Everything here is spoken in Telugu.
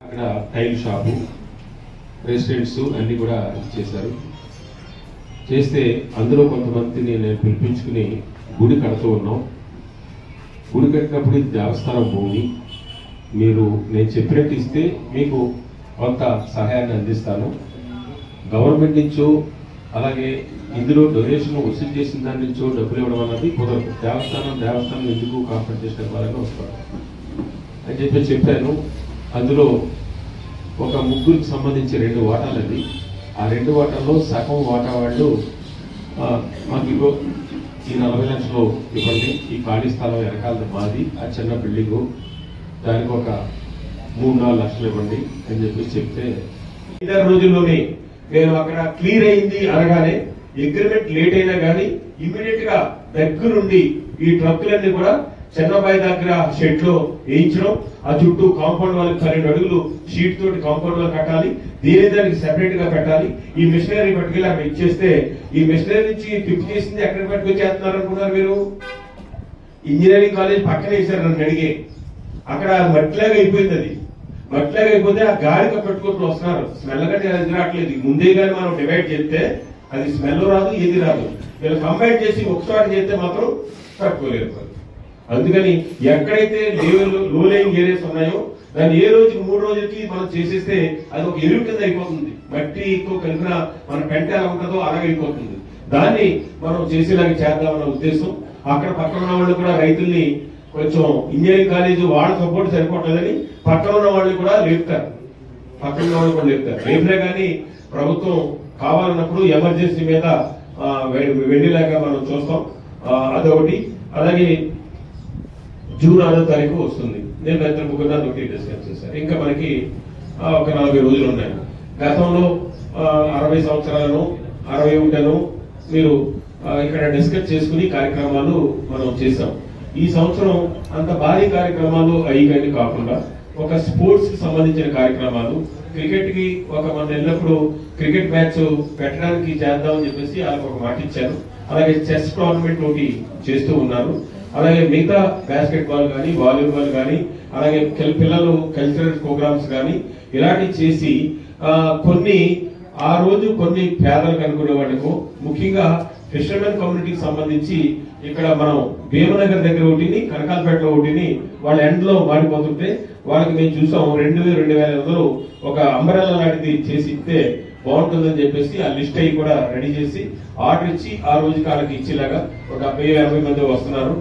అక్కడ టైల్ షాపు రెసిడెంట్స్ అన్ని కూడా చేశారు. చేస్తే అందులో కొంతమందిని నేను పిలిపించుకుని గుడి కడుతూ ఉన్నాం. గుడి కట్టినప్పుడు ఇది దేవస్థానం భూమి, మీరు నేను చెప్పినట్టు ఇస్తే మీకు కొంత సహాయాన్ని అందిస్తాను. గవర్నమెంట్ నుంచో అలాగే ఇందులో డొనేషన్ వసూలు చేసిన దాని నుంచో డబ్బులు ఇవ్వడం అన్నది కుదరదు. దేవస్థానం ఎందుకు కాంపన్సేషన్ ఇవ్వాలని వస్తారు అని చెప్పాను. అందులో ఒక ముగ్గురికి సంబంధించి 2 వాటాలు అది. ఆ 2 వాటాల్లో సగం వాటా వాళ్ళు మాకు ఇగో ఈ 40 లక్షలు ఇవ్వండి, ఈ ఖాళీ స్థలం వెనకాల మాది, ఆ చిన్న బిల్డింగు దానికి ఒక 3-4 లక్షలు ఇవ్వండి అని చెప్తే 5 రోజుల్లోనే నేను అక్కడ క్లియర్ అయింది అనగానే అగ్రిమెంట్ లేట్ అయినా కానీ ఇమీడియట్ గా దగ్గరుండి ఈ ట్రక్కులన్నీ కూడా చెన్నబాయి దగ్గర షెడ్ లో వేయించడం, ఆ చుట్టూ కాంపౌండ్ వాళ్ళకి 12 అడుగులు షీట్ తోటి కాంపౌండ్ వాళ్ళు కట్టాలి, దానికి సెపరేట్ గా పెట్టాలి. ఈ మిషనరీ పట్టుకెళ్ళి అక్కడ ఇచ్చేస్తే ఈ మిషనరీ నుంచి టిప్ చేసింది ఎక్కడ పట్టుకొచ్చేస్తున్నారు అనుకున్నారు మీరు? ఇంజనీరింగ్ కాలేజ్ పక్కన వేశారు. నన్ను అడిగే అక్కడ మట్టిలాగా అయిపోయింది. అది మట్టిలాగా అయిపోతే ఆ గాలిగా పెట్టుకుంటూ వస్తున్నారు. స్మెల్ కంటే అది రావట్లేదు. ముందే కానీ మనం డివైడ్ చేస్తే అది స్మెల్ రాదు, ఏది రాదు. వీళ్ళు కంబైన్ చేసి ఒకసారి చేస్తే మాత్రం తట్టుకోలేరు. అందుకని ఎక్కడైతే లో లైయింగ్ ఏరియాస్ ఉన్నాయో దాన్ని ఏ రోజుకి 3 రోజులకి మనం చేసేస్తే అది ఒక ఎరువు కింద అయిపోతుంది. మట్టితో కలిపిన మన పెంట ఎలా ఉంటుందో అలాగే అయిపోతుంది. దాన్ని మనం చేసేలాగా చేద్దామన్న ఉద్దేశం. అక్కడ పక్కన ఉన్న వాళ్ళు కూడా రైతుల్ని కొంచెం ఇంజనీరింగ్ కాలేజ్ వాళ్ళ సపోర్ట్ సరిపోవట్లేదని పక్కన ఉన్న వాళ్ళు కూడా లేపుతారు. రేపులే కానీ ప్రభుత్వం కావాలన్నప్పుడు ఎమర్జెన్సీ మీద వెళ్ళేలాగా మనం చూస్తాం. అదొకటి. అలాగే జూన్ 6వ తారీఖు వస్తుంది. నేను 2-3 డిస్కస్ చేశాను. ఇంకా మనకి ఒక 40 రోజులు ఉన్నాయి. గతంలో 60 సంవత్సరాలను 61 మీరు ఇక్కడ డిస్కస్ చేసుకుని కార్యక్రమాలు మనం చేశాం. ఈ సంవత్సరం అంత భారీ కార్యక్రమాలు అయ్యి కాకుండా ఒక స్పోర్ట్స్ కి సంబంధించిన కార్యక్రమాలు, క్రికెట్ కి మన వెళ్ళినప్పుడు క్రికెట్ మ్యాచ్ పెట్టడానికి చేద్దామని చెప్పేసి వాళ్ళకి ఒక మాట ఇచ్చారు. అలాగే చెస్ టోర్నమెంట్ ఒకటి చేస్తూ ఉన్నారు. అలాగే మిగతా బాస్కెట్ బాల్ కానీ వాలీబాల్ కానీ అలాగే పిల్లలు కల్చరల్ ప్రోగ్రామ్స్ కానీ ఇలాంటివి చేసి ఆ రోజు కొన్ని పేదలకు అనుకునే వాళ్ళకు, ముఖ్యంగా ఫిషర్మెన్ కమ్యూనిటీకి సంబంధించి ఇక్కడ మనం భీమనగర్ దగ్గర ఒకటిని, కనకాలపేటలో ఒకటిని వాళ్ళ ఎండ్ లో మాడిపోతుంటే వాళ్ళకి మేము చూసాం 2,500 ఒక అంబరెల్లా లాంటిది చేసి ఇస్తే బాగుంటుందని చెప్పేసి ఆ లిస్ట్ అయ్యి కూడా రెడీ చేసి ఆర్డర్ ఇచ్చి ఆ రోజు కాళ్ళకి ఇచ్చేలాగా ఒక 80 మంది వస్తున్నారు.